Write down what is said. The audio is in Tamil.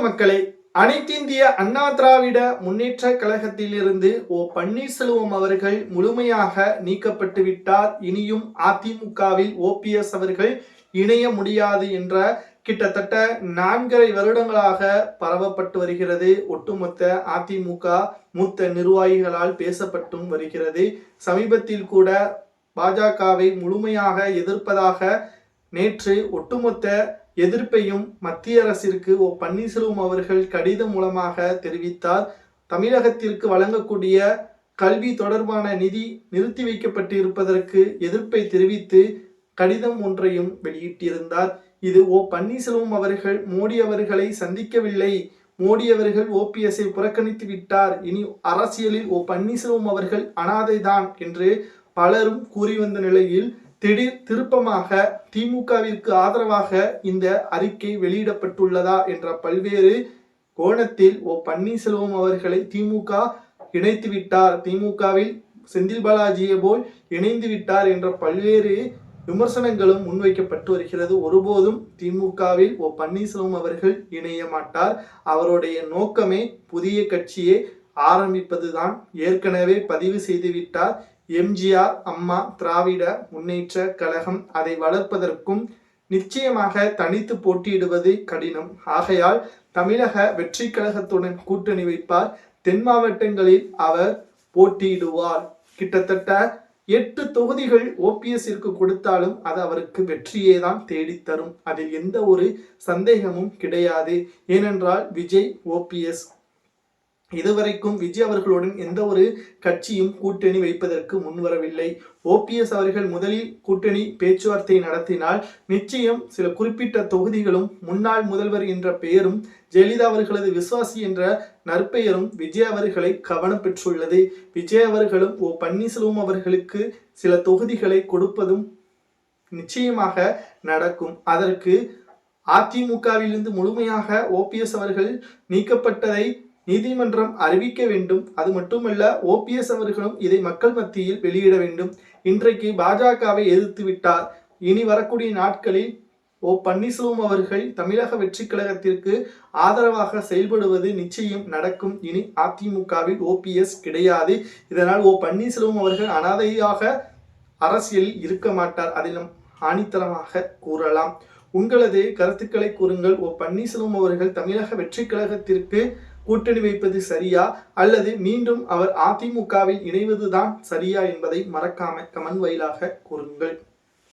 வணக்கம் மக்களே. அனைத்திந்திய அண்ணா திராவிட முன்னேற்ற கழகத்திலிருந்து பன்னீர்செல்வம் அவர்கள் முழுமையாக நீக்கப்பட்டு விட்டார். இனியும் அதிமுகவில் ஓபிஎஸ் அவர்கள் இணைய முடியாது என்ற கிட்டத்தட்ட 4.5 வருடங்களாக பரவப்பட்டு வருகிறது. ஒட்டுமொத்த அதிமுக மூத்த நிர்வாகிகளால் பேசப்பட்டும் வருகிறது. சமீபத்தில் கூட பாஜகவை முழுமையாக எதிர்ப்பதாக நேற்று ஒட்டுமொத்த எதிர்ப்பையும் மத்திய அரசிற்கு பன்னீர்செல்வம் அவர்கள் கடிதம் மூலமாக தெரிவித்தார். தமிழகத்திற்கு வழங்கக்கூடிய கல்வி தொடர்பான நிதி நிறுத்தி வைக்கப்பட்டு இருப்பதற்கு எதிர்ப்பை தெரிவித்து கடிதம் ஒன்றையும் வெளியிட்டிருந்தார். இது பன்னீர்செல்வம் அவர்கள் மோடி அவர்களை சந்திக்கவில்லை, மோடி அவர்கள் ஓபிஎஸ்ஐ புறக்கணித்து விட்டார், இனி அரசியலில் பன்னீர்செல்வம் அவர்கள் அனாதைதான் என்று பலரும் கூறி வந்த நிலையில் திடீர் திருப்பமாக திமுகவிற்கு ஆதரவாக இந்த அறிக்கை வெளியிடப்பட்டுள்ளதா என்ற பல்வேறு கோணத்தில் பன்னீர்செல்வம் அவர்களை திமுக இணைத்து விட்டார், திமுகவில் செந்தில் பாலாஜியை போல் இணைந்து விட்டார் என்ற பல்வேறு விமர்சனங்களும் முன்வைக்கப்பட்டு வருகிறது. ஒருபோதும் திமுகவில் பன்னீர்செல்வம் அவர்கள் இணைய மாட்டார். அவருடைய நோக்கமே புதிய கட்சியை ஆரம்பிப்பதுதான். ஏற்கனவே பதிவு செய்து விட்டார். எம்ஜிஆர் அம்மா திராவிட முன்னேற்ற கழகம், அதை வளர்ப்பதற்கும் நிச்சயமாக தனித்து போட்டியிடுவது கடினம். ஆகையால் தமிழக வெற்றி கழகத்துடன் கூட்டணி வைப்பார். தென் மாவட்டங்களில் அவர் போட்டியிடுவார். கிட்டத்தட்ட 8 தொகுதிகள் ஓபிஎஸ்ஸிற்கு கொடுத்தாலும் அது அவருக்கு வெற்றியே தான் தேடித்தரும். அதில் எந்த ஒரு சந்தேகமும் கிடையாது. ஏனென்றால் விஜய் ஓபிஎஸ் இதுவரைக்கும் விஜய் அவர்களுடன் எந்த ஒரு கட்சியும் கூட்டணி வைப்பதற்கு முன்வரவில்லை. ஓபிஎஸ் அவர்கள் முதலில் கூட்டணி பேச்சுவார்த்தை நடத்தினால் நிச்சயம் சில குறிப்பிட்ட தொகுதிகளும் முன்னாள் முதல்வர் என்ற பெயரும் ஜெயலலிதா அவர்களது விசுவாசி என்ற நற்பெயரும் விஜய் அவர்களை கவனம் பெற்றுள்ளது. விஜய் அவர்களும் பன்னீர்செல்வம் அவர்களுக்கு சில தொகுதிகளை கொடுப்பதும் நிச்சயமாக நடக்கும். அதற்கு அதிமுகவிலிருந்து முழுமையாக ஓபிஎஸ் அவர்கள் நீக்கப்பட்டதை நீதிமன்றம் அறிவிக்க வேண்டும். அது மட்டுமல்ல, ஓபிஎஸ் அவர்களும் இதை மக்கள் மத்தியில் வெளியிட வேண்டும். இன்றைக்கு பாஜகவை எதிர்த்து விட்டார். இனி வரக்கூடிய நாட்களில் பன்னீர்செல்வம் அவர்கள் தமிழக வெற்றி கழகத்திற்கு ஆதரவாக செயல்படுவது நிச்சயம் நடக்கும். இனி அதிமுகவில் ஓபிஎஸ் கிடையாது. இதனால் பன்னீர்செல்வம் அவர்கள் அனாதையாக அரசியலில் இருக்க மாட்டார். அதிலும் ஆணித்தரமாக கூறலாம். உங்களது கருத்துக்களை கூறுங்கள். பன்னீர்செல்வம் அவர்கள் தமிழக வெற்றி கழகத்திற்கு கூட்டணி வைப்பது சரியா, அல்லது மீண்டும் அவர் அதிமுகவில் இணைவதுதான் சரியா என்பதை மறக்காம கமெண்ட் வாயிலாக கூறுங்கள்.